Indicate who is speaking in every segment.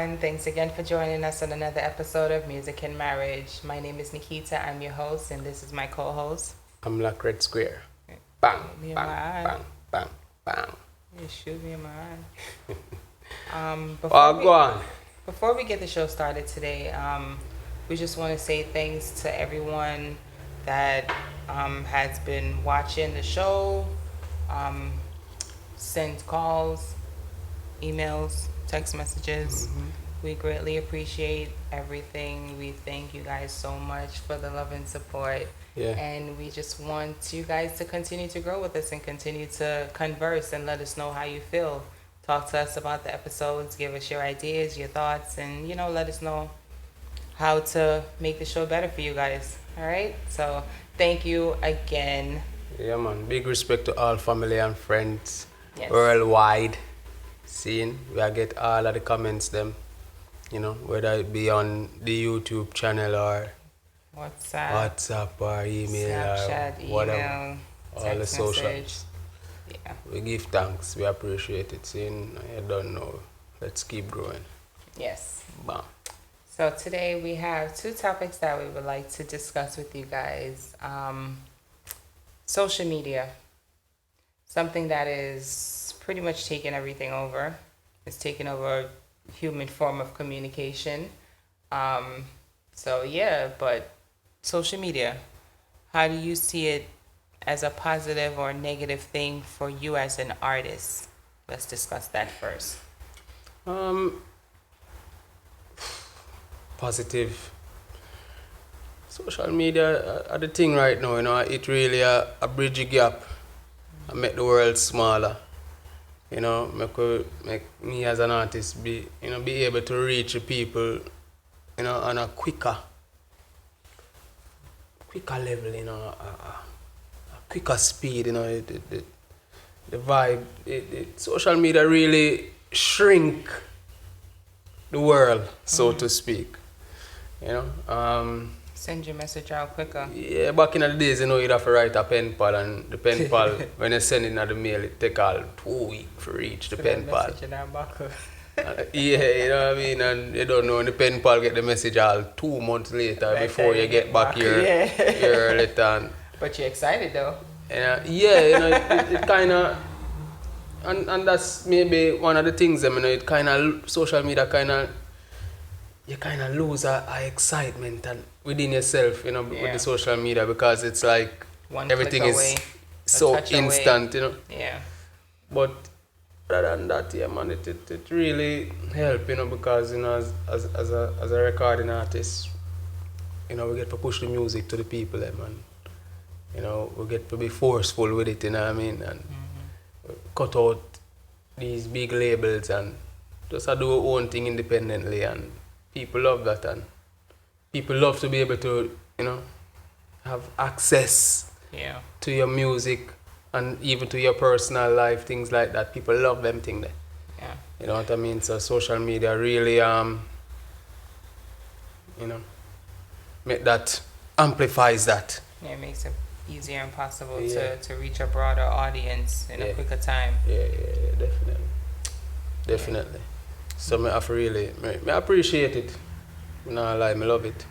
Speaker 1: everyone. Thanks again for joining us on another episode of Music and Marriage. My name is Nikita. I'm your host, and this is my co-host.
Speaker 2: I'm like Red Square. Bang,
Speaker 1: Me in
Speaker 2: bang,
Speaker 1: my eye.
Speaker 2: bang, bang, bang.
Speaker 1: You shoot me in my eye.
Speaker 2: Oh, go on.
Speaker 1: Before we get the show started today, we just want to say thanks to everyone that has been watching the show, sent calls, emails, text messages. We greatly appreciate everything. We thank you guys so much for the love and support.
Speaker 2: Yeah.
Speaker 1: And we just want you guys to continue to grow with us and continue to converse and let us know how you feel. Talk to us about the episodes, give us your ideas, your thoughts, and, let us know how to make the show better for you guys. All right? So thank you again.
Speaker 2: Yeah, man. Big respect to all family and friends
Speaker 1: Yes.
Speaker 2: worldwide. Seeing, we get all of the comments them, whether it be on the YouTube channel or WhatsApp or email
Speaker 1: Snapchat,
Speaker 2: or whatever.
Speaker 1: email,
Speaker 2: All the
Speaker 1: text
Speaker 2: socials.
Speaker 1: message. Yeah.
Speaker 2: We give thanks. We appreciate it. Seeing, I don't know. Let's keep growing.
Speaker 1: Yes.
Speaker 2: Bam.
Speaker 1: So today we have two topics that we would like to discuss with you guys. Social media, something that is pretty much taking everything over. It's taking over human form of communication. But social media, how do you see it as a positive or negative thing for you as an artist? Let's discuss that first.
Speaker 2: Positive. Social media are the thing right now, it really a bridge a gap and make the world smaller. Make me as an artist be able to reach the people, on a quicker level, a quicker speed, the vibe. Social media really shrink the world, so to speak.
Speaker 1: Send your message out quicker.
Speaker 2: Yeah, back in the days, you'd have to write a pen pal, and the pen pal, when you send it in the mail, it take all 2 weeks to reach the pen pal.
Speaker 1: Message in our back.
Speaker 2: Yeah, you know what I mean? And you don't know when the pen pal get the message all 2 months later before you get back your letter.
Speaker 1: But you're excited though.
Speaker 2: It kind of, and that's maybe one of the things, it kind of, social media you kind of lose a excitement and within yourself, with the social media, because it's like
Speaker 1: One
Speaker 2: everything
Speaker 1: click
Speaker 2: is
Speaker 1: away,
Speaker 2: so
Speaker 1: touch away.
Speaker 2: instant,
Speaker 1: Yeah.
Speaker 2: But rather than that, yeah, man, it really help, because, as a recording artist, we get to push the music to the people, man. We get to be forceful with it, you know what I mean? And cut out these big labels and just do our own thing independently, and people love that, and people love to be able to, have access to your music and even to your personal life, things like that. People love them things there.
Speaker 1: Yeah.
Speaker 2: You know what I mean? So social media really, make that, amplifies that.
Speaker 1: Yeah, it makes it easier and possible
Speaker 2: Yeah.
Speaker 1: to reach a broader audience in a
Speaker 2: Yeah.
Speaker 1: quicker time.
Speaker 2: Yeah, definitely. So I have to really, I appreciate it. No lie, I love it.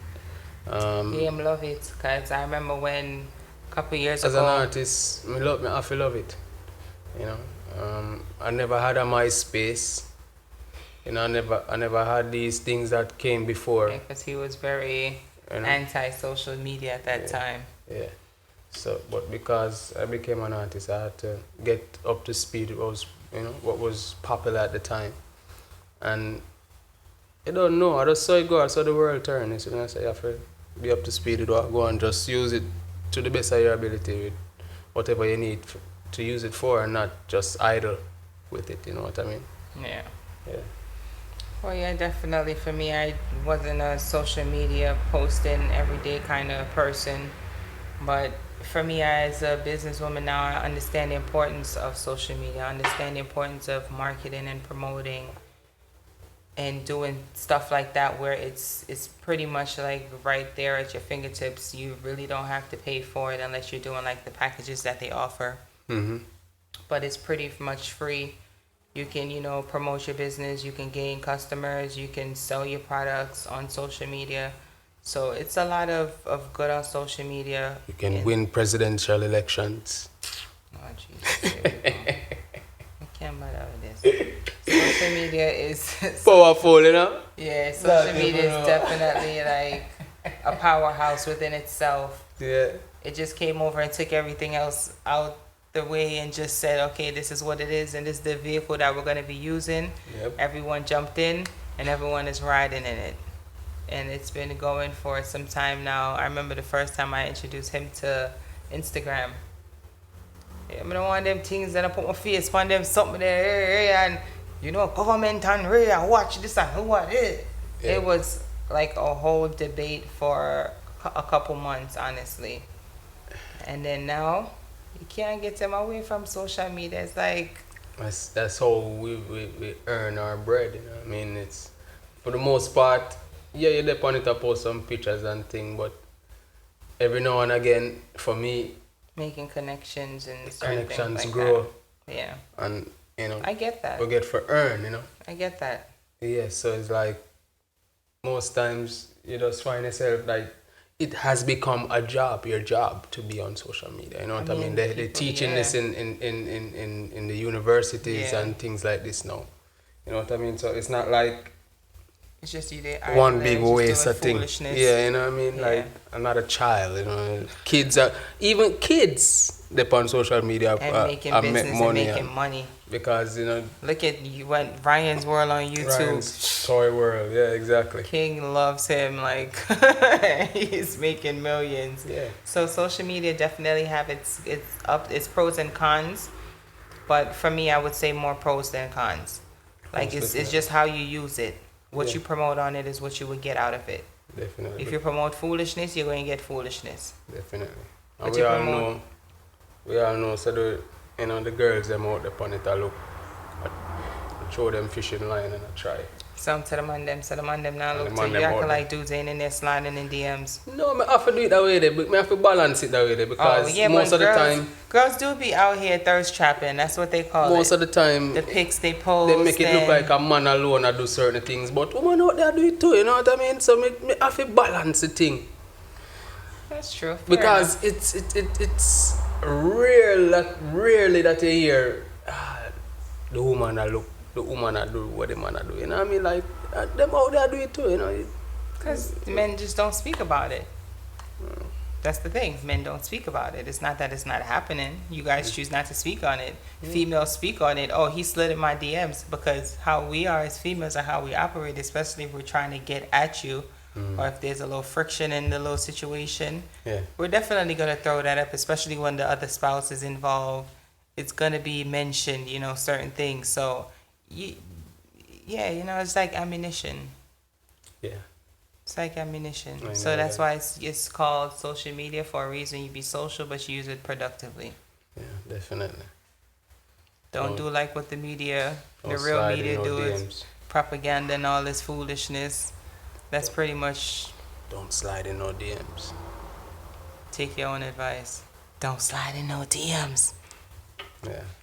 Speaker 1: I love it, because I remember when a couple years
Speaker 2: As
Speaker 1: ago.
Speaker 2: an artist, I have to love it. I never had a MySpace. I never had these things that came before.
Speaker 1: Because he was very anti-social media at that time.
Speaker 2: Yeah. So, but because I became an artist, I had to get up to speed with what was popular at the time. And I don't know, I just saw it go, I saw the world turn. So when I say you have to be up to speed with what go and just use it to the best of your ability with whatever you need to use it for, and not just idle with it, you know what I mean?
Speaker 1: Yeah.
Speaker 2: Yeah.
Speaker 1: Well, yeah, definitely. For me, I wasn't a social media posting everyday kind of person. But for me, as a businesswoman now, I understand the importance of social media. I understand the importance of marketing and promoting and doing stuff like that, where it's pretty much like right there at your fingertips. You really don't have to pay for it unless you're doing like the packages that they offer.
Speaker 2: Mm-hmm.
Speaker 1: But it's pretty much free. You can, you know, promote your business, you can gain customers, you can sell your products on social media. So it's a lot of good on social media.
Speaker 2: You can
Speaker 1: And-
Speaker 2: win presidential elections.
Speaker 1: Oh, Jesus, here we go. I can't bother with this. Social media is,
Speaker 2: Powerful, you know?
Speaker 1: yeah, social
Speaker 2: That
Speaker 1: media
Speaker 2: people know.
Speaker 1: is definitely like a powerhouse within itself.
Speaker 2: Yeah.
Speaker 1: It just came over and took everything else out the way and just said, okay, this is what it is and this is the vehicle that we're going to be using.
Speaker 2: Yep.
Speaker 1: Everyone jumped in and everyone is riding in it. And it's been going for some time now. I remember the first time I introduced him to Instagram. Yeah, I don't want them things that I put my face on them something there and you know government and rare watch this and what it.
Speaker 2: Yeah.
Speaker 1: It was like a whole debate for a couple months, honestly. And then now you can't get them away from social media. It's like
Speaker 2: That's how we earn our bread, you know. I mean, it's for the most part, yeah, you dip on it to post some pictures and thing, but every now and again, for me,
Speaker 1: making connections and
Speaker 2: the
Speaker 1: certain
Speaker 2: connections
Speaker 1: things like
Speaker 2: grow,
Speaker 1: that. Yeah,
Speaker 2: and you know,
Speaker 1: I get that.
Speaker 2: we get for earn, you know.
Speaker 1: I get that.
Speaker 2: Yeah, so it's like most times you just find yourself like it has become a job, your job to be on social media. You know what I mean? They're
Speaker 1: people,
Speaker 2: teaching
Speaker 1: yeah.
Speaker 2: this in the universities
Speaker 1: Yeah.
Speaker 2: and things like this now. You know what I mean? So it's not like
Speaker 1: It's just you there.
Speaker 2: one big waste of thing.
Speaker 1: Foolishness.
Speaker 2: Yeah, you know what I mean?
Speaker 1: Yeah.
Speaker 2: Like another child, you know. Even kids dep on social media
Speaker 1: And making
Speaker 2: and
Speaker 1: business
Speaker 2: make
Speaker 1: and
Speaker 2: money
Speaker 1: making money.
Speaker 2: because you know
Speaker 1: Look at you went Ryan's World on YouTube.
Speaker 2: Ryan's Toy World, yeah, exactly.
Speaker 1: King loves him like he's making millions.
Speaker 2: Yeah.
Speaker 1: So social media definitely have its pros and cons, but for me I would say more pros than cons. Like
Speaker 2: Most
Speaker 1: it's just how you use it. What
Speaker 2: Yeah.
Speaker 1: you promote on it is what you would get out of it.
Speaker 2: Definitely.
Speaker 1: If you promote foolishness, you're going to get foolishness.
Speaker 2: Definitely.
Speaker 1: But
Speaker 2: And
Speaker 1: you
Speaker 2: we all know, so the girls them out there on it, I look, I throw them fishing line and I try.
Speaker 1: Some to the man them now
Speaker 2: And
Speaker 1: look
Speaker 2: the
Speaker 1: to
Speaker 2: man
Speaker 1: you
Speaker 2: them out
Speaker 1: acting
Speaker 2: there.
Speaker 1: like dudes ain't in there sliding in DMs.
Speaker 2: No, I have to do it that way there, but I have to balance it that way there because most
Speaker 1: but
Speaker 2: of the time,
Speaker 1: girls do be out here thirst trapping. That's what they call
Speaker 2: most
Speaker 1: it.
Speaker 2: of the time,
Speaker 1: The pics they post.
Speaker 2: they make it look
Speaker 1: and-
Speaker 2: like a man alone I do certain things, but women out there do it too, you know what I mean? So me have to balance the thing.
Speaker 1: That's true. Fair
Speaker 2: Because it's rarely that you hear the woman I do what the man I do. You know what I mean? Like them out there do it too. You know.
Speaker 1: because men just don't speak about it. That's the thing. Men don't speak about it. It's not that it's not happening. You guys choose not to speak on it. Females speak on it. Oh, he slid in my DMs because how we are as females are how we operate, especially if we're trying to get at you or if there's a little friction in the little situation.
Speaker 2: Yeah.
Speaker 1: We're definitely going to throw that up, especially when the other spouse is involved. It's going to be mentioned, you know, certain things. So, yeah, you know, it's like ammunition.
Speaker 2: Yeah.
Speaker 1: It's like ammunition.
Speaker 2: I
Speaker 1: So
Speaker 2: know
Speaker 1: that's
Speaker 2: that.
Speaker 1: why it's called social media for a reason. You be social, but you use it productively.
Speaker 2: Yeah. Definitely.
Speaker 1: Don't
Speaker 2: Don't-
Speaker 1: do like what the media, the
Speaker 2: Don't
Speaker 1: real
Speaker 2: slide in
Speaker 1: media
Speaker 2: no
Speaker 1: do is
Speaker 2: DMs.
Speaker 1: propaganda and all this foolishness. That's pretty much
Speaker 2: Don't slide in no DMs.
Speaker 1: take your own advice. Don't slide in no DMs.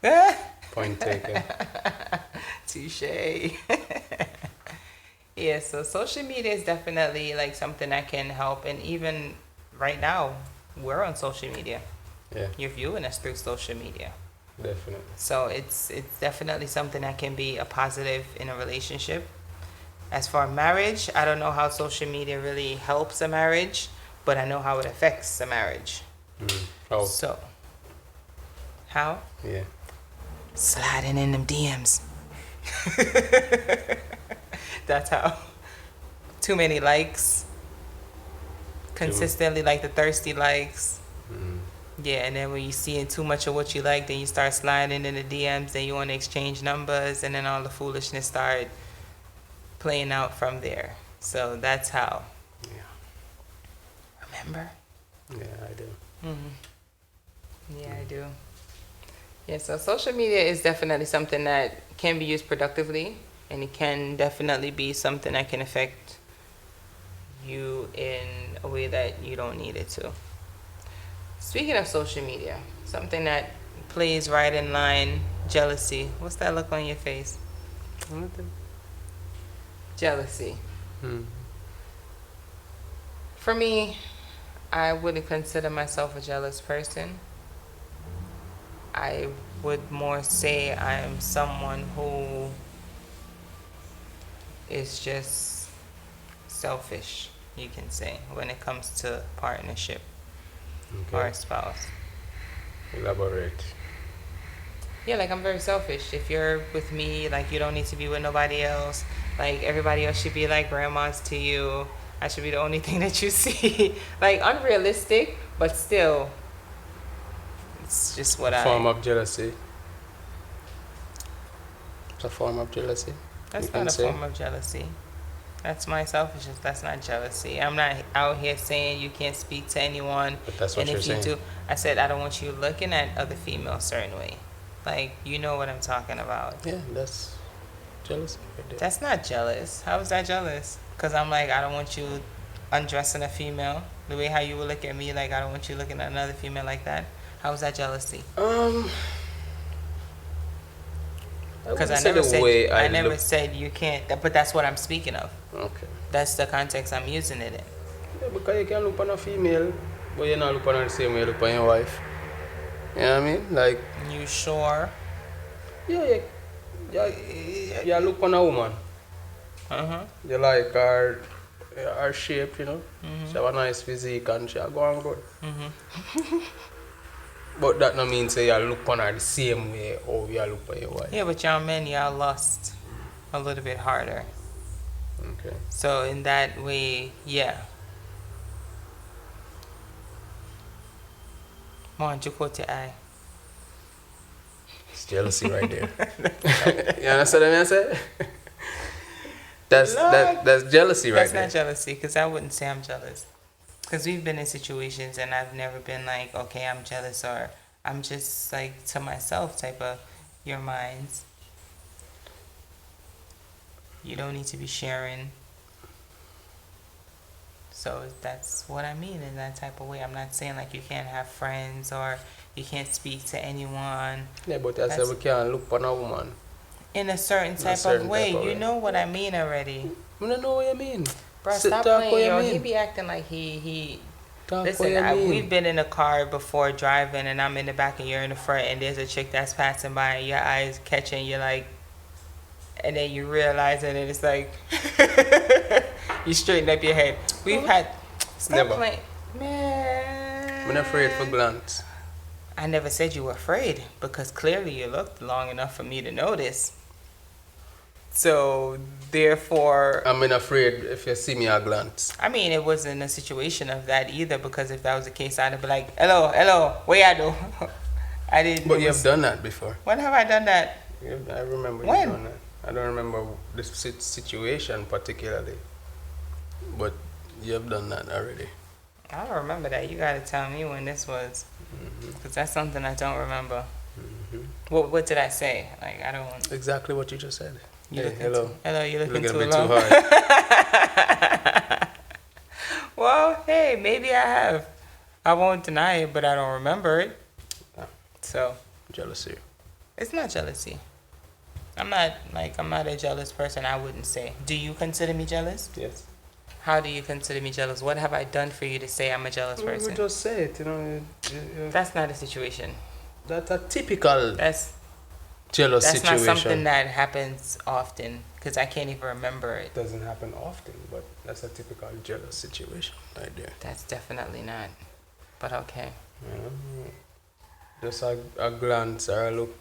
Speaker 2: Yeah. Point taken.
Speaker 1: Touche. Yeah, so social media is definitely like something that can help, and even right now, we're on social media.
Speaker 2: Yeah.
Speaker 1: You're viewing us through social media,
Speaker 2: Definitely.
Speaker 1: so it's definitely something that can be a positive in a relationship. As for marriage, I don't know how social media really helps a marriage, but I know how it affects a marriage.
Speaker 2: Oh.
Speaker 1: So, how?
Speaker 2: Yeah.
Speaker 1: Sliding in them DMs. That's how. Too many likes. Consistently like the thirsty likes. Yeah, and then when you seeing too much of what you like, then you start sliding in the DMs, then you want to exchange numbers, and then all the foolishness start playing out from there. So that's how.
Speaker 2: Yeah.
Speaker 1: Remember?
Speaker 2: Yeah, I do.
Speaker 1: Yeah, I do. Yeah, so social media is definitely something that can be used productively, and it can definitely be something that can affect you in a way that you don't need it to. Speaking of social media, something that plays right in line Jealousy. What's that look on your face?
Speaker 2: Nothing.
Speaker 1: Jealousy.
Speaker 2: Hmm.
Speaker 1: For me, I wouldn't consider myself a jealous person. I would more say I am someone who is just selfish, you can say, when it comes to partnership or
Speaker 2: Okay.
Speaker 1: a spouse.
Speaker 2: Elaborate.
Speaker 1: Yeah, like I'm very selfish. If you're with me, like you don't need to be with nobody else. Like everybody else should be like grandmas to you. I should be the only thing that you see. Like unrealistic, but still, it's just what
Speaker 2: Form
Speaker 1: I.
Speaker 2: of jealousy. It's a form of jealousy.
Speaker 1: That's
Speaker 2: You can
Speaker 1: not a
Speaker 2: say.
Speaker 1: form of jealousy. That's my selfishness. That's not jealousy. I'm not out here saying you can't speak to anyone.
Speaker 2: But that's what
Speaker 1: And
Speaker 2: you're
Speaker 1: if you
Speaker 2: saying.
Speaker 1: do, I said I don't want you looking at other females a certain way. Like you know what I'm talking about.
Speaker 2: Yeah, that's jealousy right there.
Speaker 1: That's not jealous. How is that jealous? Because I'm like, I don't want you undressing a female the way how you would look at me. Like, I don't want you looking at another female like that. How is that jealousy? Because I never said I never said you can't. But that's what I'm speaking of.
Speaker 2: Okay.
Speaker 1: That's the context I'm using it in.
Speaker 2: Yeah, because you can look on a female, but you're not looking on the same way you look on your wife. You know what I mean? Like,
Speaker 1: You sure?
Speaker 2: yeah, you look on a woman. You like her shape, you know. She have a nice physique and she go on good. But that no mean say you look on her the same way or you look on your wife.
Speaker 1: Yeah, but y'all men, y'all lust a little bit harder.
Speaker 2: Okay.
Speaker 1: So in that way, yeah. Mon, you quote your eye.
Speaker 2: It's jealousy right there. You understand what I say? That's jealousy right
Speaker 1: That's
Speaker 2: there.
Speaker 1: not jealousy, because I wouldn't say I'm jealous. Because we've been in situations and I've never been like, okay, I'm jealous, or I'm just like to myself type of your minds. You don't need to be sharing. So that's what I mean in that type of way. I'm not saying like you can't have friends or you can't speak to anyone.
Speaker 2: Yeah, but I said we can't look on a woman.
Speaker 1: In a certain type
Speaker 2: certain
Speaker 1: of way.
Speaker 2: type of
Speaker 1: You
Speaker 2: way.
Speaker 1: know what I mean already.
Speaker 2: I don't know what you mean.
Speaker 1: Bro,
Speaker 2: Sit
Speaker 1: stop
Speaker 2: talk
Speaker 1: playing,
Speaker 2: what you
Speaker 1: yo.
Speaker 2: mean.
Speaker 1: He be acting like he
Speaker 2: Talk
Speaker 1: Listen,
Speaker 2: what you mean.
Speaker 1: we've been in a car before driving, and I'm in the back and you're in the front, and there's a chick that's passing by, and your eyes catching, you're like, and then you realize it, and it's like, you straighten up your head. We've had, stop
Speaker 2: Never.
Speaker 1: playing, man.
Speaker 2: I'm not afraid for glance.
Speaker 1: I never said you were afraid, because clearly you looked long enough for me to notice. So, therefore,
Speaker 2: I'm not afraid if you see me a glance.
Speaker 1: I mean, it wasn't a situation of that either, because if that was the case, I'd have been like, hello, what you do? I didn't.
Speaker 2: But you have done that before.
Speaker 1: When have I done that?
Speaker 2: I remember you
Speaker 1: When?
Speaker 2: done that. I don't remember this situation particularly. But you have done that already.
Speaker 1: I don't remember that. You gotta tell me when this was, because that's something I don't remember. What did I say? Like, I don't.
Speaker 2: Exactly what you just said.
Speaker 1: You
Speaker 2: Hey,
Speaker 1: looking
Speaker 2: hello.
Speaker 1: Hello, you looking
Speaker 2: Looking a
Speaker 1: too
Speaker 2: bit
Speaker 1: low.
Speaker 2: too hard.
Speaker 1: Well, hey, maybe I have. I won't deny it, but I don't remember it.
Speaker 2: Ah.
Speaker 1: So
Speaker 2: Jealousy.
Speaker 1: it's not jealousy. I'm not a jealous person. I wouldn't say. Do you consider me jealous?
Speaker 2: Yes.
Speaker 1: How do you consider me jealous? What have I done for you to say I'm a jealous
Speaker 2: We
Speaker 1: person?
Speaker 2: just say it,
Speaker 1: That's not a situation.
Speaker 2: That's a typical
Speaker 1: That's
Speaker 2: jealous situation.
Speaker 1: not something that happens often, because I can't even remember it.
Speaker 2: Doesn't happen often, but that's a typical jealous situation right there.
Speaker 1: That's definitely not. But okay.
Speaker 2: You know? Just a glance or a look.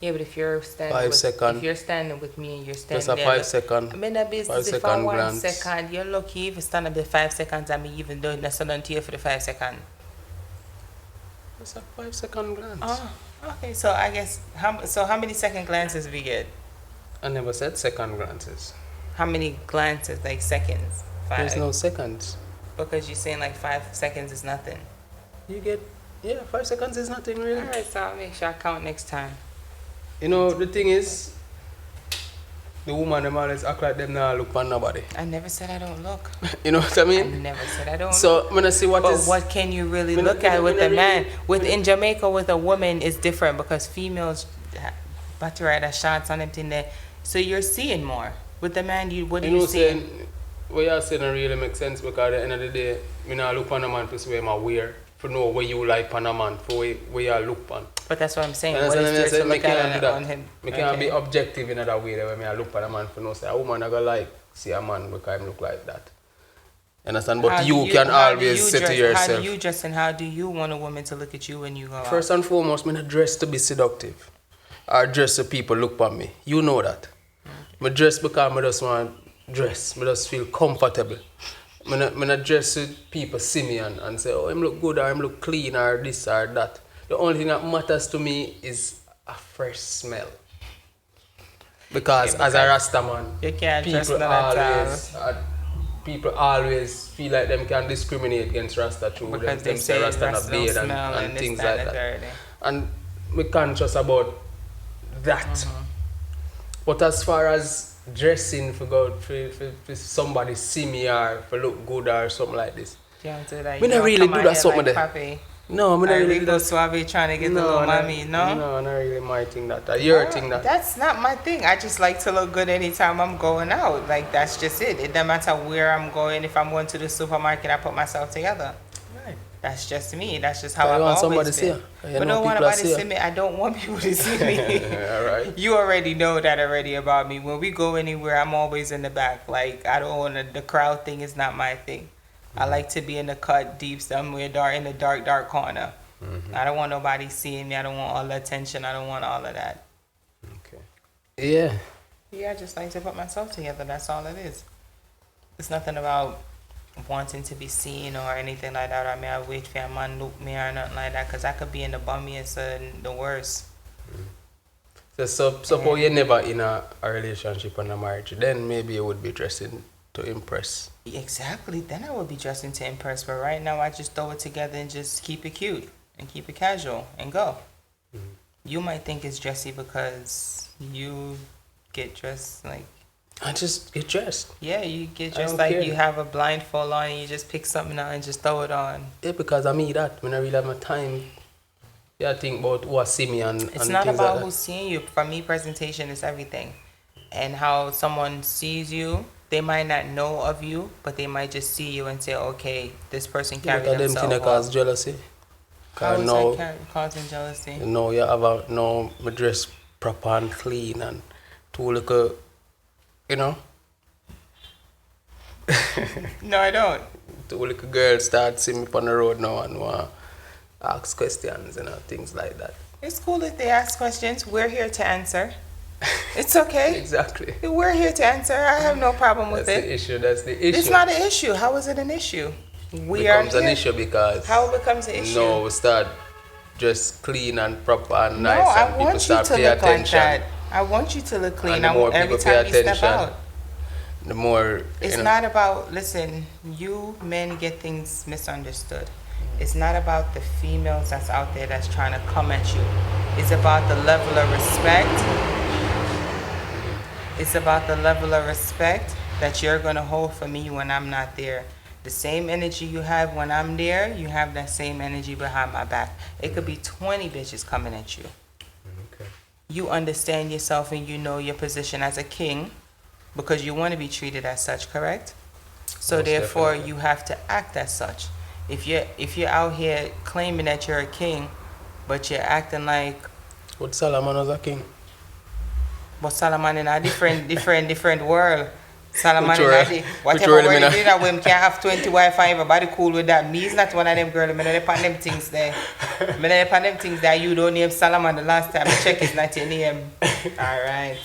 Speaker 1: Yeah, but if you're standing
Speaker 2: 5
Speaker 1: with,
Speaker 2: second.
Speaker 1: if you're standing with me and you're standing
Speaker 2: Just a
Speaker 1: there,
Speaker 2: 5
Speaker 1: look,
Speaker 2: second.
Speaker 1: I'm in a
Speaker 2: 5
Speaker 1: business. If I
Speaker 2: second
Speaker 1: 1
Speaker 2: glance.
Speaker 1: second, you're lucky if you stand up the 5 seconds. I mean, even though that's not to you for the 5 seconds.
Speaker 2: Just a 5 second glance.
Speaker 1: Oh, okay. So I guess how many second glances we get?
Speaker 2: I never said second glances.
Speaker 1: How many glances? Like seconds? 5.
Speaker 2: There's no seconds.
Speaker 1: Because you're saying like 5 seconds is nothing.
Speaker 2: You get, 5 seconds is nothing really.
Speaker 1: All right, so I'll make sure I count next time.
Speaker 2: You know, the thing is, the woman, them always act like them now look for nobody.
Speaker 1: I never said I don't look.
Speaker 2: You know what I
Speaker 1: I
Speaker 2: mean?
Speaker 1: never said I don't.
Speaker 2: So, I'm gonna see what
Speaker 1: But
Speaker 2: is.
Speaker 1: what can you really
Speaker 2: Me
Speaker 1: look
Speaker 2: not-
Speaker 1: at
Speaker 2: me
Speaker 1: with
Speaker 2: not
Speaker 1: a man?
Speaker 2: really-
Speaker 1: In Jamaica, with a woman is different, because females But right, the shots on them thing there. So you're seeing more. With the man, what are
Speaker 2: You
Speaker 1: you
Speaker 2: know,
Speaker 1: seeing?
Speaker 2: saying, what you're saying don't really make sense because at the end of the day, me not look on a man to see where I'm wear, for know where you like on a man, for where you look on.
Speaker 1: But that's what I'm saying.
Speaker 2: You
Speaker 1: What
Speaker 2: understand
Speaker 1: is
Speaker 2: what
Speaker 1: there
Speaker 2: I
Speaker 1: to
Speaker 2: say? Me
Speaker 1: look
Speaker 2: can't do
Speaker 1: at
Speaker 2: that.
Speaker 1: on him?
Speaker 2: Me can't
Speaker 1: Okay.
Speaker 2: be objective in another way that when I look at a man for no say a woman I go like see a man because him look like that. You understand? But
Speaker 1: How do
Speaker 2: you can
Speaker 1: how do
Speaker 2: always
Speaker 1: you
Speaker 2: say to
Speaker 1: dress? How
Speaker 2: yourself.
Speaker 1: do you dress, and how do you want a woman to look at you when you go out?
Speaker 2: First and foremost, me not dress to be seductive. Or dress so people look at me. You know that. Me dress because I just want dress. Me just feel comfortable. Me not dress so people see me and say, oh, him look good or him look clean or this or that. The only thing that matters to me is a fresh smell. Because as a Rasta man,
Speaker 1: you can't dress
Speaker 2: people
Speaker 1: none at
Speaker 2: always people always feel like them can discriminate against Rasta through
Speaker 1: because
Speaker 2: them
Speaker 1: they say
Speaker 2: Rasta not
Speaker 1: Rasta don't
Speaker 2: beard
Speaker 1: smell
Speaker 2: and
Speaker 1: this,
Speaker 2: things
Speaker 1: that,
Speaker 2: like
Speaker 1: and the
Speaker 2: that.
Speaker 1: third.
Speaker 2: And we conscious about that. But as far as dressing for somebody see me or for look good or something like this.
Speaker 1: You don't do that.
Speaker 2: Me
Speaker 1: You
Speaker 2: not
Speaker 1: don't
Speaker 2: really
Speaker 1: come
Speaker 2: do
Speaker 1: out
Speaker 2: that
Speaker 1: here
Speaker 2: something
Speaker 1: like
Speaker 2: there.
Speaker 1: Papi.
Speaker 2: No, me not
Speaker 1: Or
Speaker 2: really do
Speaker 1: Rico
Speaker 2: that.
Speaker 1: Suave trying to get the little mommy, no?
Speaker 2: No, not really my thing that. Your thing that.
Speaker 1: That's not my thing. I just like to look good anytime I'm going out. Like, that's just it. It doesn't matter where I'm going. If I'm going to the supermarket, I put myself together.
Speaker 2: Right.
Speaker 1: That's just me. That's just how
Speaker 2: You
Speaker 1: I've
Speaker 2: want
Speaker 1: always
Speaker 2: somebody to see
Speaker 1: been.
Speaker 2: you. You
Speaker 1: But
Speaker 2: know
Speaker 1: don't want
Speaker 2: people
Speaker 1: nobody
Speaker 2: see
Speaker 1: to see
Speaker 2: you.
Speaker 1: me. I don't want people to see me.
Speaker 2: Alright.
Speaker 1: You already know that already about me. When we go anywhere, I'm always in the back. Like, I don't want to, the crowd thing is not my thing. I like to be in the cut deep somewhere dark, in the dark corner. I don't want nobody seeing me. I don't want all the attention. I don't want all of that.
Speaker 2: Okay. Yeah.
Speaker 1: Yeah, I just like to put myself together. That's all it is. It's nothing about wanting to be seen or anything like that. I mean, I wait for a man look me or nothing like that because I could be in the bummiest and the worst.
Speaker 2: So suppose you're never in a relationship and a marriage, then maybe you would be dressing to impress.
Speaker 1: Exactly. Then I would be dressing to impress. But right now, I just throw it together and just keep it cute and keep it casual and go. You might think it's dressy because you get dressed like,
Speaker 2: I just get dressed.
Speaker 1: yeah, you get
Speaker 2: I
Speaker 1: dressed
Speaker 2: don't
Speaker 1: like
Speaker 2: care.
Speaker 1: you have a blindfold on and you just pick something out and just throw it on.
Speaker 2: Yeah, because I mean that. When I really have my time, yeah, I think about who see me and
Speaker 1: It's
Speaker 2: and
Speaker 1: not
Speaker 2: things
Speaker 1: about
Speaker 2: like
Speaker 1: who's seeing you. For me, presentation is everything. And how someone sees you, they might not know of you, but they might just see you and say, okay, this person
Speaker 2: that.
Speaker 1: carried
Speaker 2: Look at them
Speaker 1: themselves
Speaker 2: thing that cause
Speaker 1: well.
Speaker 2: jealousy.
Speaker 1: How
Speaker 2: Cause
Speaker 1: is
Speaker 2: now,
Speaker 1: that causing jealousy?
Speaker 2: now you have a now my dress proper and clean and too little, you know,
Speaker 1: No, I don't.
Speaker 2: too little girls start seeing me on the road now and want ask questions and things like that.
Speaker 1: It's cool if they ask questions. We're here to answer. It's okay.
Speaker 2: Exactly.
Speaker 1: We're here to answer. I have no problem with
Speaker 2: That's the
Speaker 1: it.
Speaker 2: issue. That's the issue.
Speaker 1: It's not an issue. How is it an issue? We
Speaker 2: becomes
Speaker 1: are
Speaker 2: an
Speaker 1: here.
Speaker 2: issue because
Speaker 1: How it becomes an issue?
Speaker 2: no, we start just clean and proper and
Speaker 1: No,
Speaker 2: nice,
Speaker 1: I
Speaker 2: and people
Speaker 1: want you
Speaker 2: start
Speaker 1: to
Speaker 2: pay
Speaker 1: look like
Speaker 2: attention.
Speaker 1: that. I want you to look clean.
Speaker 2: And the
Speaker 1: I
Speaker 2: more
Speaker 1: want every
Speaker 2: people pay
Speaker 1: time you step
Speaker 2: attention,
Speaker 1: out.
Speaker 2: The more
Speaker 1: It's
Speaker 2: you know,
Speaker 1: not about, listen, you men get things misunderstood. It's not about the females that's out there that's trying to come at you. It's about the level of respect. It's about the level of respect that you're going to hold for me when I'm not there. The same energy you have when I'm there, you have that same energy behind my back. It could be 20 bitches coming at you.
Speaker 2: Okay.
Speaker 1: You understand yourself and you know your position as a king because you want to be treated as such, correct? So
Speaker 2: Most
Speaker 1: therefore
Speaker 2: definitely.
Speaker 1: you have to act as such. If you're out here claiming that you're a king, but you're acting like
Speaker 2: But Solomon was a king.
Speaker 1: but Solomon in a different world. Solomon
Speaker 2: Which
Speaker 1: in
Speaker 2: world?
Speaker 1: a
Speaker 2: Which
Speaker 1: whatever
Speaker 2: world,
Speaker 1: world
Speaker 2: me
Speaker 1: you
Speaker 2: nah-
Speaker 1: do that women can't have 20 wife and everybody cool with that. Me is not one of them girls. Me not upon them things there. Me not upon them things that you don't name Solomon the last time. I check is not your name. Alright.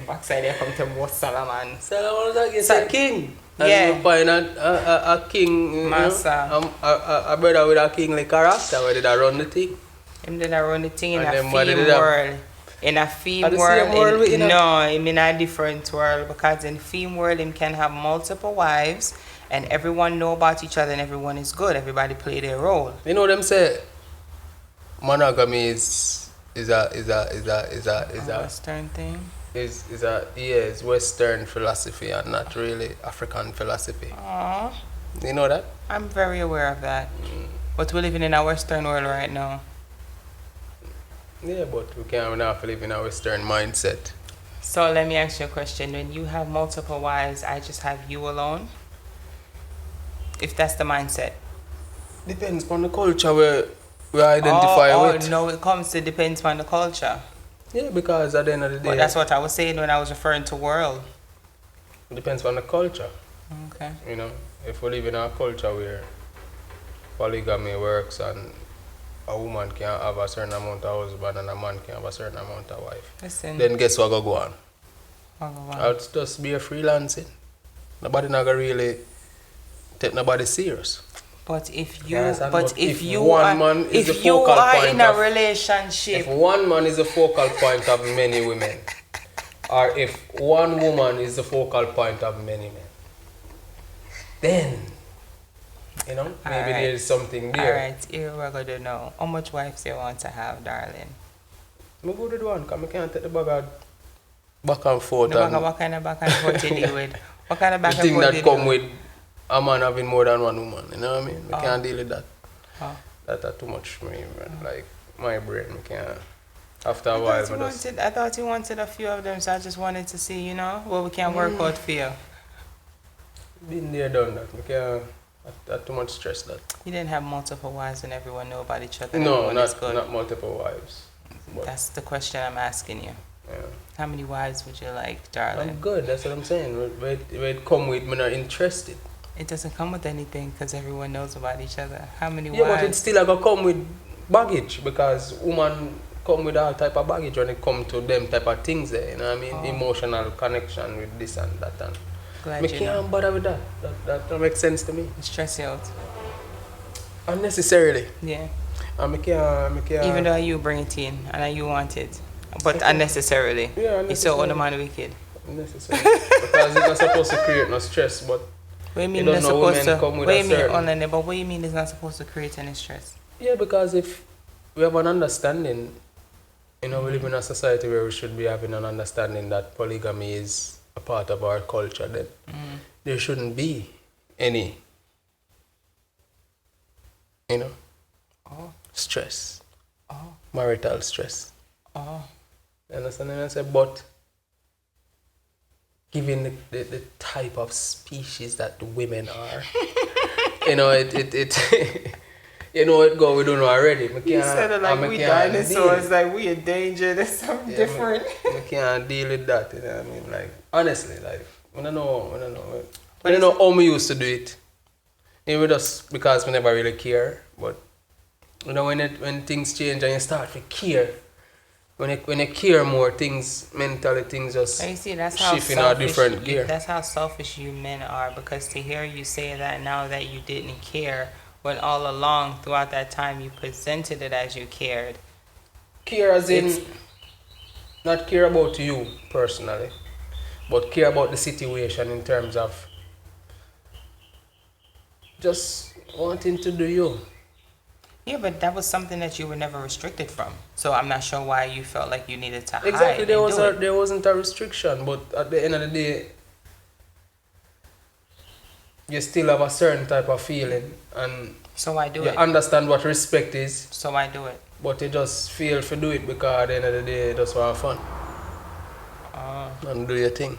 Speaker 1: Backside there come to most Solomon.
Speaker 2: Solomon was a,
Speaker 1: So-
Speaker 2: a king.
Speaker 1: Yeah.
Speaker 2: And you find a king, you know,
Speaker 1: Massa.
Speaker 2: a brother with a kingly character where did I run the thing.
Speaker 1: Him did I run the thing in
Speaker 2: And
Speaker 1: a
Speaker 2: then what
Speaker 1: theme
Speaker 2: did that-
Speaker 1: world. In a theme
Speaker 2: Are the
Speaker 1: world,
Speaker 2: same world we in a-
Speaker 1: no, him in a different world because in theme world him can have multiple wives and everyone know about each other and everyone is good. Everybody play their role.
Speaker 2: You know them say monogamy is a
Speaker 1: Western thing.
Speaker 2: is Western philosophy and not really African philosophy.
Speaker 1: Aw,
Speaker 2: You know that?
Speaker 1: I'm very aware of that. But we're living in a Western world right now.
Speaker 2: Yeah, but we can't not live in a Western mindset.
Speaker 1: So let me ask you a question. When you have multiple wives, I just have you alone? If that's the mindset.
Speaker 2: Depends on the culture we identify with.
Speaker 1: No, it comes to depends on the culture.
Speaker 2: Yeah, because at the end of the day,
Speaker 1: But that's what I was saying when I was referring to world.
Speaker 2: it depends on the culture.
Speaker 1: Okay.
Speaker 2: You know, if we live in a culture where polygamy works and a woman can have a certain amount of husband and a man can have a certain amount of wife,
Speaker 1: Listen.
Speaker 2: then guess what go on?
Speaker 1: I'll go on.
Speaker 2: I'll just be a freelancing. Nobody not gonna really take nobody serious.
Speaker 1: But if you,
Speaker 2: Yes, and but if
Speaker 1: you
Speaker 2: one
Speaker 1: are,
Speaker 2: man is the
Speaker 1: if you
Speaker 2: focal
Speaker 1: are
Speaker 2: point
Speaker 1: in a
Speaker 2: of-
Speaker 1: relationship,
Speaker 2: If one man is the focal point of many women, or if one woman is the focal point of many men, then, you know, maybe
Speaker 1: Alright.
Speaker 2: there's something
Speaker 1: all
Speaker 2: there.
Speaker 1: right, here we're gonna know how much wives you want to have, darling.
Speaker 2: I'm good with one, because I can't take the back and forth.
Speaker 1: No,
Speaker 2: and
Speaker 1: what kind of back and forth you deal with? What kind of
Speaker 2: the
Speaker 1: back and
Speaker 2: thing
Speaker 1: forth
Speaker 2: that
Speaker 1: you
Speaker 2: come
Speaker 1: deal
Speaker 2: with a man having more than one woman, you know what I mean? I
Speaker 1: Oh.
Speaker 2: can't deal with that.
Speaker 1: Oh.
Speaker 2: That's too much for me, man. Like, my brain, I can't. After a
Speaker 1: I
Speaker 2: while,
Speaker 1: thought you wanted a few of them, so I just wanted to see, you know, what we can work out for you.
Speaker 2: been there, done that. I can't. That's too much stress, that.
Speaker 1: You didn't have multiple wives and everyone know about each other. and
Speaker 2: No,
Speaker 1: everyone is good.
Speaker 2: not multiple wives. But,
Speaker 1: That's the question I'm asking you.
Speaker 2: yeah.
Speaker 1: How many wives would you like,
Speaker 2: I'm
Speaker 1: darling?
Speaker 2: good, that's what I'm saying. Where it come with, me not interested.
Speaker 1: It doesn't come with anything because everyone knows about each other. How many
Speaker 2: Yeah, but it
Speaker 1: wives?
Speaker 2: still gonna come with baggage, because woman come with all type of baggage when it come to them type of things there, you know what I mean?
Speaker 1: Oh.
Speaker 2: Emotional connection with this and that, and
Speaker 1: Glad
Speaker 2: me
Speaker 1: you
Speaker 2: can't
Speaker 1: know.
Speaker 2: bother with that. That don't make sense to me.
Speaker 1: It stress you out.
Speaker 2: Unnecessarily.
Speaker 1: Yeah.
Speaker 2: And me can't
Speaker 1: Even though you bring it in and you want it. But unnecessarily.
Speaker 2: Yeah,
Speaker 1: You so
Speaker 2: unnecessarily.
Speaker 1: on man wicked.
Speaker 2: Unnecessarily. Because it's not supposed to create no stress, but
Speaker 1: What do you mean
Speaker 2: don't
Speaker 1: it's
Speaker 2: know
Speaker 1: supposed
Speaker 2: women
Speaker 1: to?
Speaker 2: come with
Speaker 1: What do
Speaker 2: a
Speaker 1: you mean
Speaker 2: certain-
Speaker 1: on the but what do you mean it's not supposed to create any stress?
Speaker 2: yeah, because if we have an understanding, you know, we live in a society where we should be having an understanding that polygamy is a part of our culture, then there shouldn't be any, you know,
Speaker 1: Oh,
Speaker 2: stress,
Speaker 1: oh,
Speaker 2: marital stress.
Speaker 1: oh.
Speaker 2: You understand what I say? But given the type of species that the women are, you know, it you know it go, we don't know already. Me
Speaker 1: You
Speaker 2: can't-
Speaker 1: said it like
Speaker 2: me
Speaker 1: we
Speaker 2: can't
Speaker 1: dinosaurs,
Speaker 2: deal.
Speaker 1: like we endangered or something
Speaker 2: Yeah,
Speaker 1: different.
Speaker 2: Me can't deal with that, you know what I mean? Like, honestly, like, I don't know.
Speaker 1: But
Speaker 2: I don't know how we used to do it. Maybe just because we never really care, but you know, when things change and you start to care, when you care more, things mentally, things just
Speaker 1: And you see, that's how
Speaker 2: shift in a
Speaker 1: selfish.
Speaker 2: different gear.
Speaker 1: That's how selfish you men are. Because to hear you say that now that you didn't care, when all along throughout that time you presented it as you cared.
Speaker 2: Care as in
Speaker 1: It's-
Speaker 2: not care about you personally, but care about the situation in terms of just wanting to do you.
Speaker 1: Yeah, but that was something that you were never restricted from. So I'm not sure why you felt like you needed to hide.
Speaker 2: Exactly,
Speaker 1: and do it.
Speaker 2: there wasn't a restriction, but at the end of the day, you still have a certain type of feeling, and
Speaker 1: So I do
Speaker 2: you
Speaker 1: it.
Speaker 2: understand what respect is,
Speaker 1: So I do it.
Speaker 2: but you just feel to do it because at the end of the day, you just want fun and do your thing.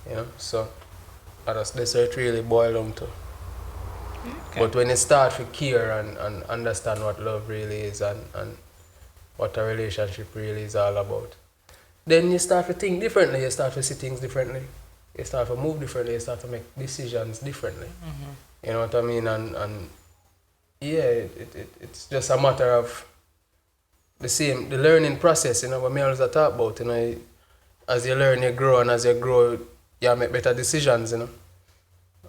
Speaker 2: You know, so that's what it really boils down to.
Speaker 1: Okay.
Speaker 2: But when you start to care and understand what love really is and what a relationship really is all about, then you start to think differently, you start to see things differently, you start to move differently, you start to make decisions differently. You know what I mean? And yeah, it's just a matter of the learning process, you know, what me always talk about, you know, as you learn, you grow, and as you grow, you make better decisions, you know.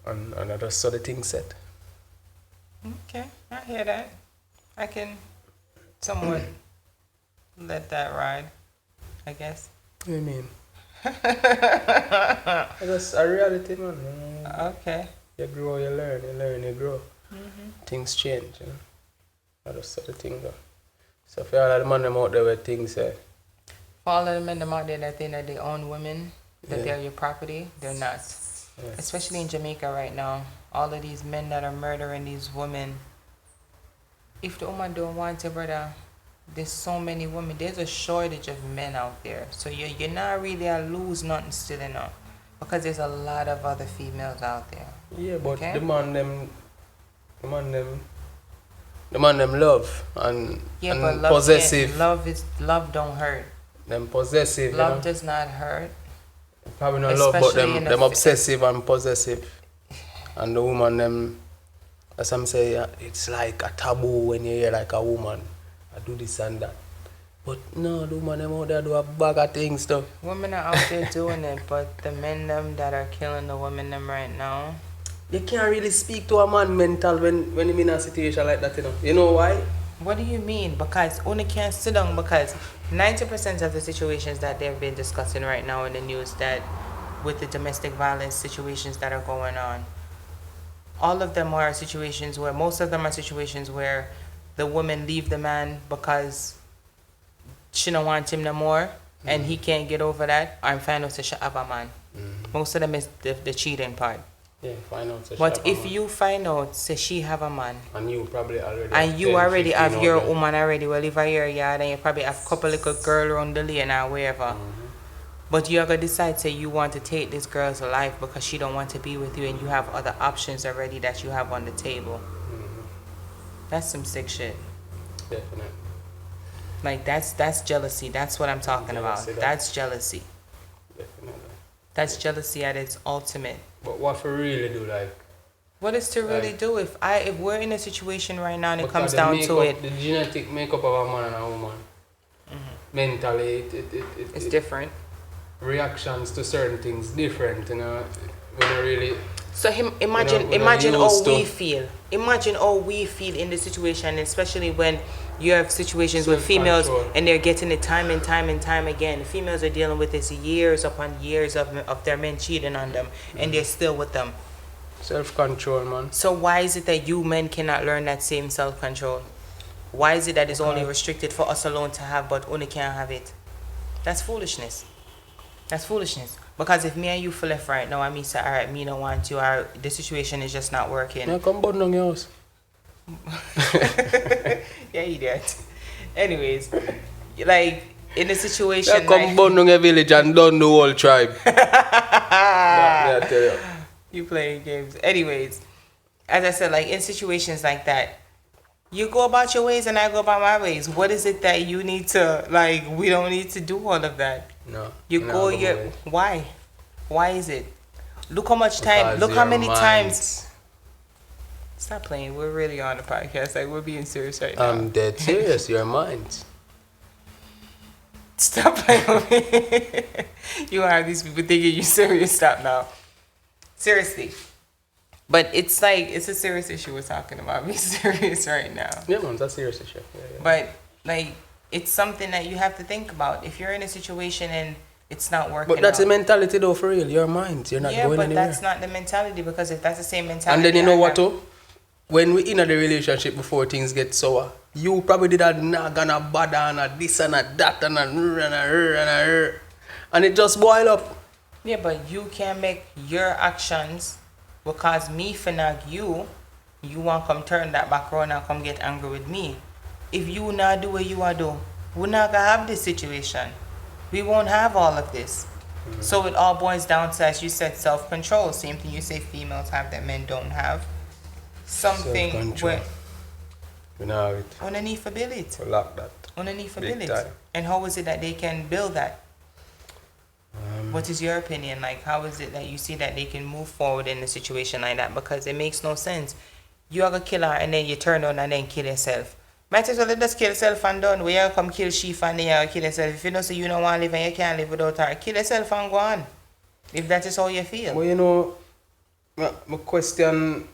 Speaker 2: And that's how the thing set.
Speaker 1: Okay, I hear that. I can somewhat let that ride, I guess.
Speaker 2: What do you mean? That's a reality, man. You know,
Speaker 1: Okay.
Speaker 2: you grow, you learn, you grow. Things change, you know. That's how the thing go. So for all of the man them out there where things say,
Speaker 1: For all of the men them out there that think that they own women, that
Speaker 2: Yeah.
Speaker 1: they're your property, they're not.
Speaker 2: yeah.
Speaker 1: Especially in Jamaica right now. All of these men that are murdering these women. If the woman don't want it, brother, There's so many women. There's a shortage of men out there. So you're not really a lose nothing still enough. Because there's a lot of other females out there.
Speaker 2: Yeah, but
Speaker 1: Okay.
Speaker 2: the man them love and,
Speaker 1: Yeah,
Speaker 2: and
Speaker 1: but love
Speaker 2: possessive.
Speaker 1: love don't hurt.
Speaker 2: Them possessive,
Speaker 1: Love
Speaker 2: you know.
Speaker 1: does not hurt.
Speaker 2: Probably not love, but
Speaker 1: especially in
Speaker 2: them
Speaker 1: a
Speaker 2: obsessive and possessive. And the woman them, as I'm saying, it's like a taboo when you hear like a woman, I do this and that. But no, the woman them out there do a bag of things though.
Speaker 1: Women are out there doing it, but the men them that are killing the women them right now.
Speaker 2: You can't really speak to a man mental when him in a situation like that, you know. You know why?
Speaker 1: What do you mean? Because only can't sit down because 90% of the situations that they've been discussing right now in the news that with the domestic violence situations that are going on, all of them are situations where most of them are situations where the woman leave the man because she don't want him no more and he can't get over that and find out that she have a man. Most of them is the cheating part.
Speaker 2: Yeah, find out. So
Speaker 1: But
Speaker 2: she have a
Speaker 1: if
Speaker 2: man.
Speaker 1: you find out say she have a man
Speaker 2: And you probably already
Speaker 1: and
Speaker 2: have
Speaker 1: you
Speaker 2: 10,
Speaker 1: already
Speaker 2: 15
Speaker 1: have
Speaker 2: out
Speaker 1: your
Speaker 2: there.
Speaker 1: woman already, well, if I hear yard and you probably have a couple little girl around the lane or wherever. But you're gonna decide say you want to take this girl's life because she don't want to be with you and you have other options already that you have on the table. That's some sick shit.
Speaker 2: Definitely.
Speaker 1: Like that's jealousy. That's what I'm talking about.
Speaker 2: Jealousy,
Speaker 1: That's jealousy.
Speaker 2: Definitely.
Speaker 1: That's jealousy at its ultimate.
Speaker 2: But what for really do like?
Speaker 1: What is to really
Speaker 2: Like-
Speaker 1: do if we're in a situation right now and it
Speaker 2: because
Speaker 1: comes
Speaker 2: the
Speaker 1: down to
Speaker 2: makeup-
Speaker 1: it,
Speaker 2: The genetic makeup of a man and a woman. Mentally,
Speaker 1: it's
Speaker 2: it
Speaker 1: different.
Speaker 2: reactions to certain things different, you know. When you really
Speaker 1: So imagine
Speaker 2: we're not
Speaker 1: imagine how
Speaker 2: used to-
Speaker 1: we feel. Imagine how we feel in the situation, especially when you have situations with females
Speaker 2: Self-control.
Speaker 1: and they're getting it time and time and time again. Females are dealing with this years upon years of their men cheating on them and they're still with them.
Speaker 2: self-control, man.
Speaker 1: So why is it that you men cannot learn that same self-control? Why is it that it's only
Speaker 2: Okay.
Speaker 1: restricted for us alone to have but only can't have it? That's foolishness. That's foolishness. Because if me and you feel left right now and me say, alright, me don't want you, or the situation is just not working.
Speaker 2: Yeah, come burn down your house.
Speaker 1: Yeah, idiot. Anyways, like in a situation
Speaker 2: Yeah, come
Speaker 1: like
Speaker 2: burn down your village and down the whole tribe. Yeah, I tell you.
Speaker 1: you playing games. Anyways, as I said, like in situations like that, you go about your ways and I go about my ways. What is it that you need to like? We don't need to do all of that.
Speaker 2: No.
Speaker 1: You
Speaker 2: no,
Speaker 1: go
Speaker 2: come
Speaker 1: your
Speaker 2: away.
Speaker 1: why? Why is it? Look how much time.
Speaker 2: Because
Speaker 1: Look how
Speaker 2: your
Speaker 1: many
Speaker 2: mind-
Speaker 1: times. Stop playing. We're really on the podcast. Like we're being serious right now.
Speaker 2: I'm dead serious. Your mind.
Speaker 1: Stop playing with me. You have these people thinking you serious. Stop now. Seriously. But it's like it's a serious issue we're talking about. Be serious right now.
Speaker 2: Yeah, man, that's serious issue. Yeah, yeah.
Speaker 1: But like it's something that you have to think about. If you're in a situation and it's not working
Speaker 2: But that's
Speaker 1: out.
Speaker 2: the mentality though, for real. Your mind. You're not
Speaker 1: Yeah,
Speaker 2: going
Speaker 1: but
Speaker 2: anywhere.
Speaker 1: that's not the mentality because if that's the same mentality.
Speaker 2: And then you know
Speaker 1: I
Speaker 2: what
Speaker 1: have-
Speaker 2: too? When we in the relationship before things get sour, you probably did a nag and a bad and a this and a that and a rrr and a rrr and a rrr. And it just boil up.
Speaker 1: Yeah, but you can make your actions because me for nag you want come turn that back around and come get angry with me. If you not do what you want to do, we're not gonna have this situation. We won't have all of this. So it all boils down to, as you said, self-control. Same thing you say females have that men don't have. Something
Speaker 2: Self-control.
Speaker 1: where
Speaker 2: You know how it.
Speaker 1: underneath for build it.
Speaker 2: We lack that.
Speaker 1: Underneath for
Speaker 2: Big
Speaker 1: build it.
Speaker 2: time.
Speaker 1: And how is it that they can build that? What is your opinion? Like, how is it that you see that they can move forward in a situation like that? Because it makes no sense. You are a killer and then you turn on and then kill yourself. Might as well just kill yourself and done. Where you come kill sheep and then you kill yourself. If you know say you don't want to live and you can't live without her, kill yourself and go on. If that is how you feel.
Speaker 2: Well, you know, I question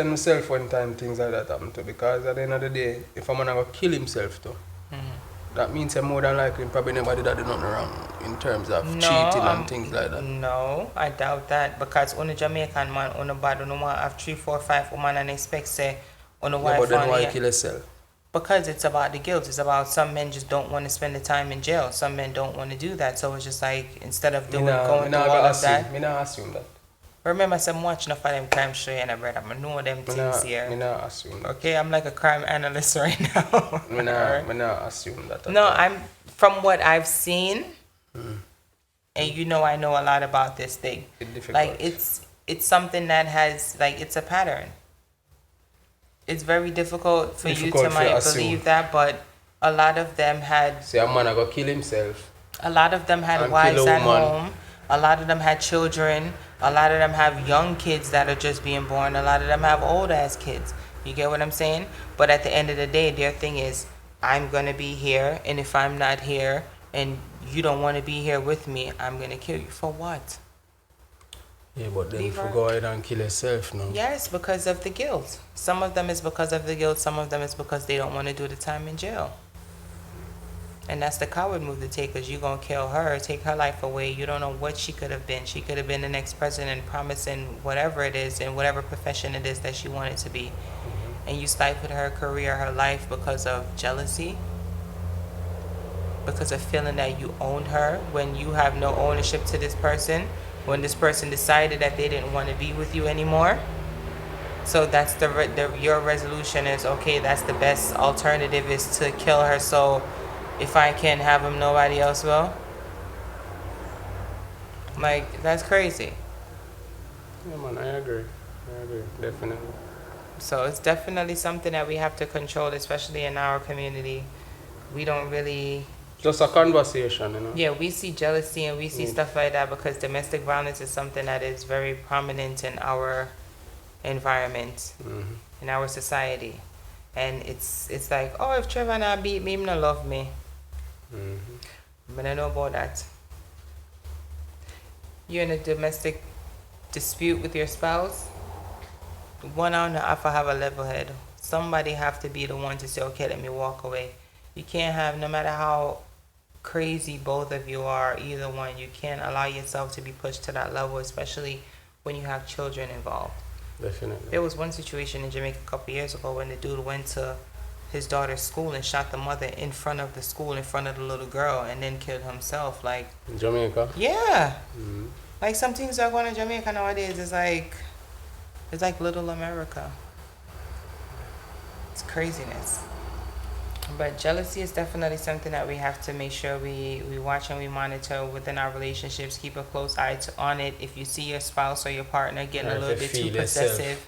Speaker 2: myself when time things like that happen too. Because at the end of the day, if a man gonna kill himself too, that means that more than likely probably nobody that did nothing wrong in terms of cheating and things like that.
Speaker 1: No, I doubt that because on a Jamaican man, on a bad, on a want have 3, 4, 5 women and expect say on a
Speaker 2: Yeah,
Speaker 1: wife
Speaker 2: but then
Speaker 1: on
Speaker 2: why
Speaker 1: here.
Speaker 2: kill yourself?
Speaker 1: Because it's about the guilt. It's about some men just don't want to spend the time in jail. Some men don't want to do that. So it's just like instead of doing going through all of that.
Speaker 2: Me not assume that.
Speaker 1: Remember, I'm watching enough of them crime show and I brother. I know them
Speaker 2: Me
Speaker 1: things
Speaker 2: not,
Speaker 1: here.
Speaker 2: me not assume that.
Speaker 1: Okay, I'm like a crime analyst right now.
Speaker 2: Me not assume that. At
Speaker 1: No,
Speaker 2: all.
Speaker 1: I'm from what I've seen, and you know I know a lot about this thing.
Speaker 2: It's difficult.
Speaker 1: Like it's something that has like it's a pattern. It's very difficult for you
Speaker 2: Difficult
Speaker 1: to
Speaker 2: for
Speaker 1: might
Speaker 2: assume.
Speaker 1: believe that, but a lot of them had
Speaker 2: See, a man a go kill himself.
Speaker 1: a lot of them had
Speaker 2: And
Speaker 1: wives
Speaker 2: kill a
Speaker 1: at
Speaker 2: woman.
Speaker 1: home. A lot of them had children. A lot of them have young kids that are just being born. A lot of them have old ass kids. You get what I'm saying? But at the end of the day, their thing is, I'm gonna be here, and if I'm not here, and you don't want to be here with me, I'm gonna kill you for what?
Speaker 2: Yeah, but then
Speaker 1: Leave
Speaker 2: if you
Speaker 1: her.
Speaker 2: go ahead and kill yourself now.
Speaker 1: Yes, because of the guilt. Some of them is because of the guilt. Some of them is because they don't want to do the time in jail. And that's the coward move to take, because you're going to kill her, take her life away. You don't know what she could have been. She could have been the next president, promising whatever it is in whatever profession it is that she wanted to be. And you stifled her career, her life because of jealousy, because of feeling that you owned her when you have no ownership to this person, when this person decided that they didn't want to be with you anymore. So that's your resolution is, okay, that's the best alternative is to kill her, so if I can't have him, nobody else will. Like, that's crazy.
Speaker 2: Yeah, man, I agree. Definitely.
Speaker 1: So it's definitely something that we have to control, especially in our community. We don't really,
Speaker 2: Just a conversation, you know.
Speaker 1: yeah, we see jealousy and we see stuff like that because domestic violence is something that is very prominent in our environment, in our society. And it's like, oh, if Trevor not beat me, him not love me. But I know about that. You're in a domestic dispute with your spouse, one on the have to have a level head. Somebody have to be the one to say, okay, let me walk away. You can't have, no matter how crazy both of you are, either one, you can't allow yourself to be pushed to that level, especially when you have children involved.
Speaker 2: Definitely.
Speaker 1: There was one situation in Jamaica a couple years ago when the dude went to his daughter's school and shot the mother in front of the school, in front of the little girl, and then killed himself. Like,
Speaker 2: In Jamaica.
Speaker 1: yeah. Like, some things that are going on in Jamaica nowadays is like, it's like little America. It's craziness. But jealousy is definitely something that we have to make sure we watch and we monitor within our relationships. Keep a close eye on it. If you see your spouse or your partner getting
Speaker 2: Or
Speaker 1: a
Speaker 2: if
Speaker 1: little
Speaker 2: you
Speaker 1: bit too
Speaker 2: feel yourself
Speaker 1: possessive,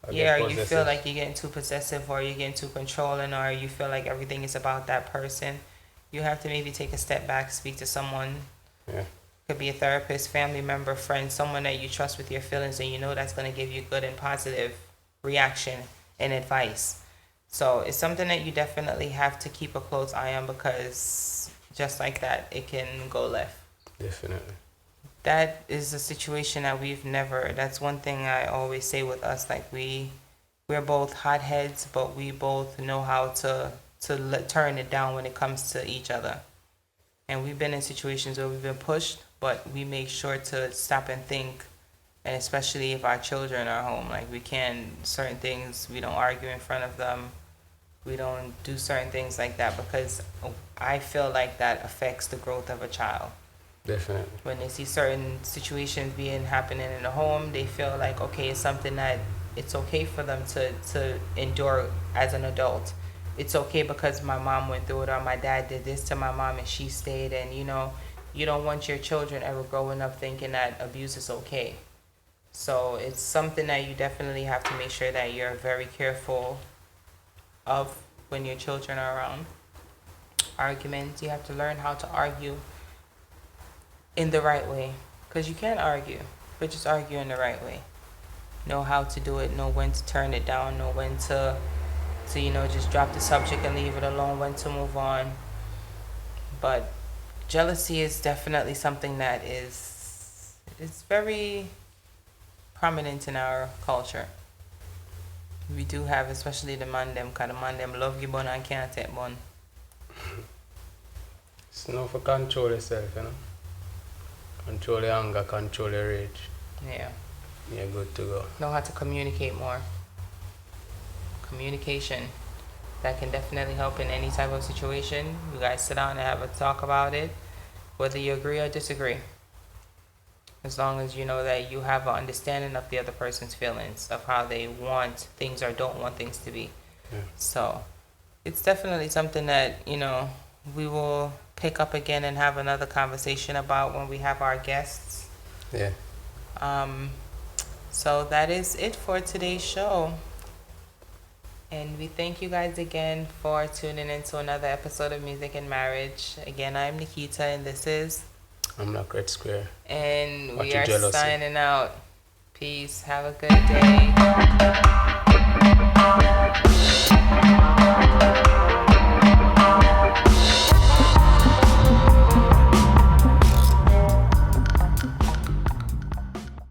Speaker 2: or get
Speaker 1: yeah, or you feel
Speaker 2: possessive.
Speaker 1: like you're getting too possessive or you're getting too controlling or you feel like everything is about that person, you have to maybe take a step back, speak to someone.
Speaker 2: Yeah.
Speaker 1: Could be a therapist, family member, friend, someone that you trust with your feelings and you know that's going to give you good and positive reaction and advice. So it's something that you definitely have to keep a close eye on because just like that, it can go left.
Speaker 2: Definitely.
Speaker 1: That is a situation that that's one thing I always say with us, like we're both hotheads, but we both know how to turn it down when it comes to each other. And we've been in situations where we've been pushed, but we make sure to stop and think, and especially if our children are home, like certain things, we don't argue in front of them. We don't do certain things like that because I feel like that affects the growth of a child.
Speaker 2: Definitely.
Speaker 1: When they see certain situations happening in the home, they feel like, okay, it's something that it's okay for them to endure as an adult. It's okay because my mom went through it or my dad did this to my mom and she stayed. And, you know, you don't want your children ever growing up thinking that abuse is okay. So it's something that you definitely have to make sure that you're very careful of when your children are around. Arguments, you have to learn how to argue in the right way, because you can't argue, but just argue in the right way. Know how to do it, know when to turn it down, know when to just drop the subject and leave it alone, when to move on. But jealousy is definitely something that is very prominent in our culture. We do have, especially the man them, because the man them love you bun and can't take bun.
Speaker 2: It's not for control yourself, you know. Control your anger, control your rage.
Speaker 1: Yeah.
Speaker 2: You're good to go.
Speaker 1: Know how to communicate more. Communication. That can definitely help in any type of situation. You guys sit down and have a talk about it, whether you agree or disagree. as long as you know that you have an understanding of the other person's feelings, of how they want things or don't want things to be.
Speaker 2: Yeah.
Speaker 1: So it's definitely something that, we will pick up again and have another conversation about when we have our guests.
Speaker 2: Yeah.
Speaker 1: So that is it for today's show. And we thank you guys again for tuning in to another episode of Music and Marriage. Again, I'm Nikita, and this is...
Speaker 2: I'm not Red Square.
Speaker 1: And
Speaker 2: Watch
Speaker 1: we
Speaker 2: your
Speaker 1: are
Speaker 2: jealousy.
Speaker 1: signing out. Peace. Have a good day.